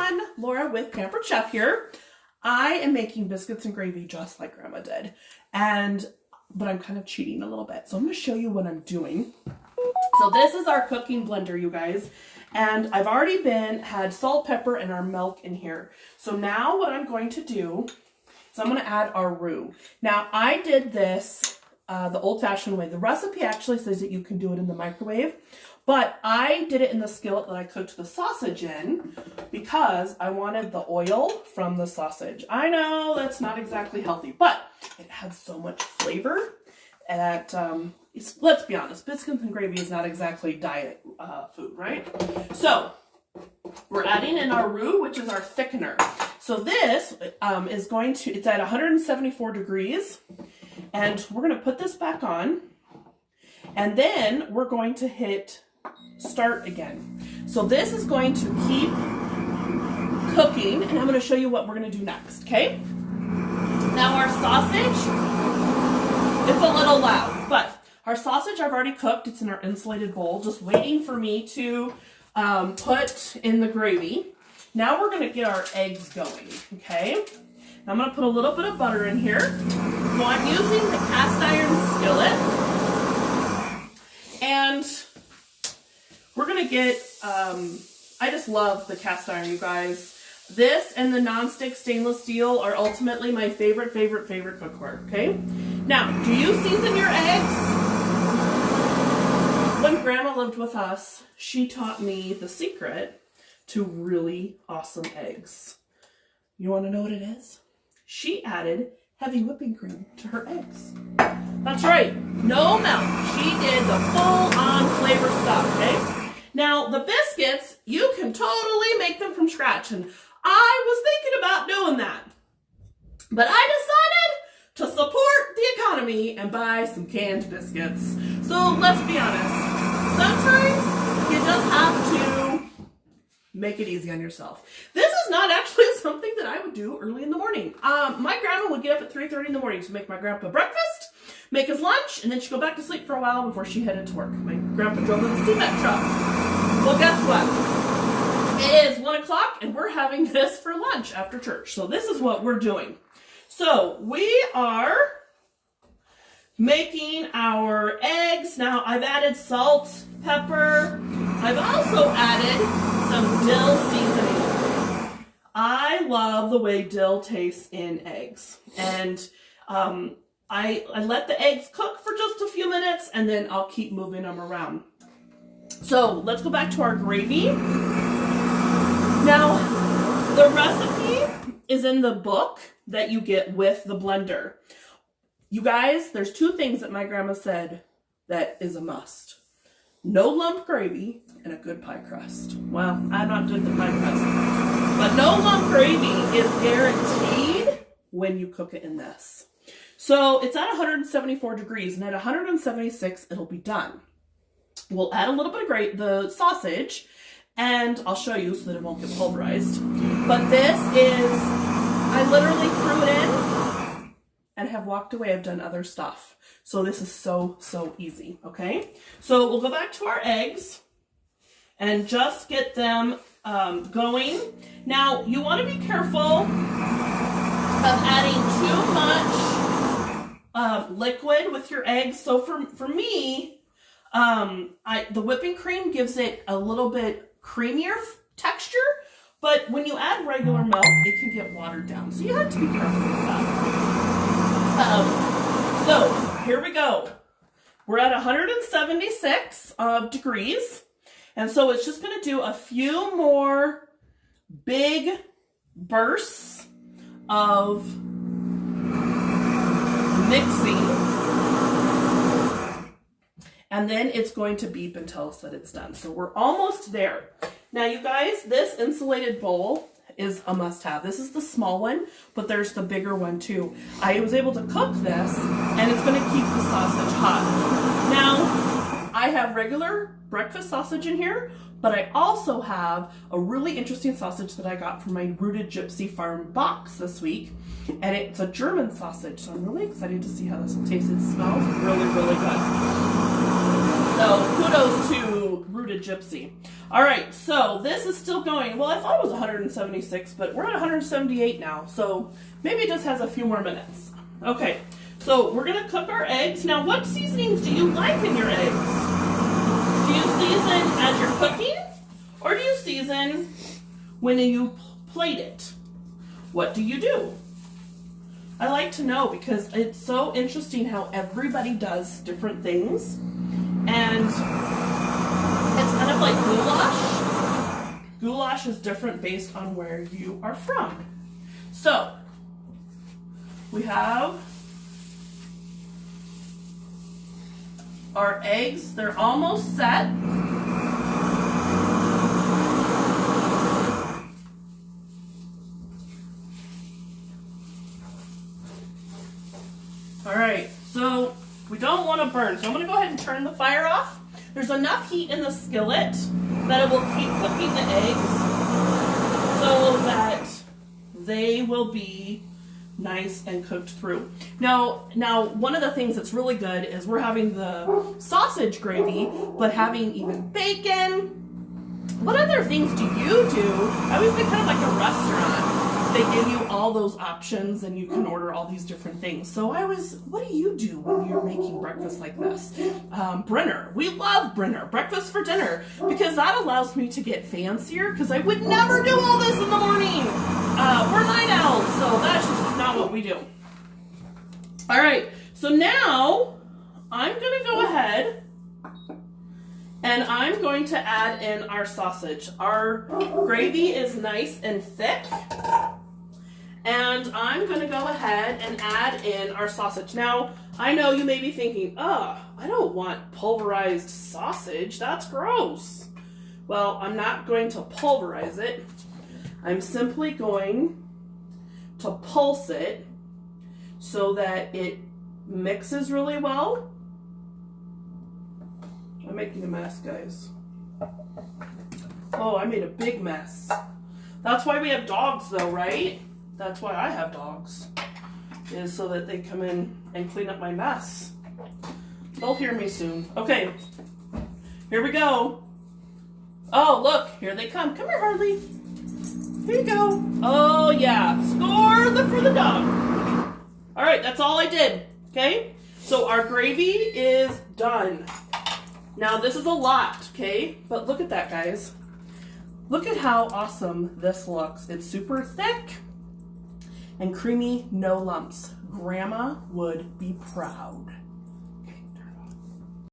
everyone, Laura with Pampered Chef here. I am making biscuits and gravy just like Grandma did, but I'm kind of cheating a little bit. So I'm going to show you what I'm doing. So this is our cooking blender, you guys, and I've already had salt, pepper, and our milk in here. So now what I'm going to do is I'm going to add our roux. Now I did this the old-fashioned way. The recipe actually says that you can do it in the microwave, but I did it in the skillet that I cooked the sausage in because I wanted the oil from the sausage. I know that's not exactly healthy, but it has so much flavor that, let's be honest, biscuits and gravy is not exactly diet food, right? So we're adding in our roux, which is our thickener. So this is it's at 174 degrees, and we're going to put this back on, and then we're going to hit start again. So this is going to keep cooking, and I'm going to show you what we're going to do next, okay? Now our sausage, it's a little loud, but our sausage I've already cooked. It's in our insulated bowl, just waiting for me to put in the gravy. Now we're going to get our eggs going, okay? Now I'm going to put a little bit of butter in here. So I'm using the cast iron skillet, and we're going to get, I just love the cast iron, you guys. This and the nonstick stainless steel are ultimately my favorite cookware, okay? Now, do you season your eggs? When Grandma lived with us, she taught me the secret to really awesome eggs. You want to know what it is? She added heavy whipping cream to her eggs. That's right, no milk. She did the full-on flavor stuff, okay? Now, the biscuits, you can totally make them from scratch, and I was thinking about doing that. But I decided to support the economy and buy some canned biscuits. So let's be honest, sometimes you just have to make it easy on yourself. This is not actually something that I would do early in the morning. My grandma would get up at 3:30 in the morning to make my grandpa breakfast, make his lunch, and then she'd go back to sleep for a while before she headed to work. My grandpa drove in the cement truck. Well, guess what? It is 1 o'clock, and we're having this for lunch after church. So this is what we're doing. So we are making our eggs. Now I've added salt, pepper. I've also added some dill seasoning. I love the way dill tastes in eggs. And I let the eggs cook for just a few minutes, and then I'll keep moving them around. So let's go back to our gravy. Now, the recipe is in the book that you get with the blender. You guys, there's two things that my grandma said that is a must. No lump gravy and a good pie crust. Well, I'm not doing the pie crust, but no lump gravy is guaranteed when you cook it in this. So it's at 174 degrees, and at 176, it'll be done. We'll add a little bit of the sausage, and I'll show you so that it won't get pulverized. But this is, I literally threw it in and have walked away. I've done other stuff. So this is so easy, okay? So we'll go back to our eggs and just get them going. Now, you want to be careful of adding too much liquid with your eggs. So for me, the whipping cream gives it a little bit creamier texture, but when you add regular milk, it can get watered down. So you have to be careful with that. So here we go. We're at 176 degrees. And so it's just going to do a few more big bursts of mixing. And then it's going to beep and tell us that it's done. So we're almost there. Now, you guys, this insulated bowl is a must-have. This is the small one, but there's the bigger one too. I was able to cook this, and it's going to keep the sausage hot. Now, I I have regular breakfast sausage in here, but I also have a really interesting sausage that I got from my Rooted Gypsy Farm box this week. And it's a German sausage, so I'm really excited to see how this will taste. It smells really, really good. So kudos to Rooted Gypsy. All right, so this is still going. Well, I thought it was 176, but we're at 178 now, so maybe it just has a few more minutes. Okay, so we're gonna cook our eggs. Now, what seasonings do you like in your eggs? Do you season as you're cooking, or do you season when you plate it? What do you do? I like to know because it's so interesting how everybody does different things. And it's kind of like goulash. Goulash is different based on where you are from. So, we have our eggs. They're almost set. All right, so we don't want to burn, so I'm going to go ahead and turn the fire off. There's enough heat in the skillet that it will keep cooking the eggs so that they will be nice and cooked through. Now, one of the things that's really good is we're having the sausage gravy, but having even bacon. What other things do you do? I always think kind of like a restaurant. They give you all those options and you can order all these different things. So what do you do when you're making breakfast like this? Brenner. We love Brenner. Breakfast for dinner. Because that allows me to get fancier because I would never do all this in the morning. We're night owls, so that's just not what we do. All right. So now I'm going to go ahead and I'm going to add in our sausage. Our gravy is nice and thick. And I'm going to go ahead and add in our sausage. Now, I know you may be thinking, I don't want pulverized sausage. That's gross. Well, I'm not going to pulverize it. I'm simply going to pulse it so that it mixes really well. I'm making a mess, guys. Oh, I made a big mess. That's why we have dogs, though, right? That's why I have dogs, is so that they come in and clean up my mess. They'll hear me soon. Okay, here we go. Oh, look, here they come. Come here, Harley. Here you go. Oh, yeah, score for the dog. All right, that's all I did, okay? So our gravy is done. Now, this is a lot, okay? But look at that, guys. Look at how awesome this looks. It's super thick and creamy, no lumps. Grandma would be proud.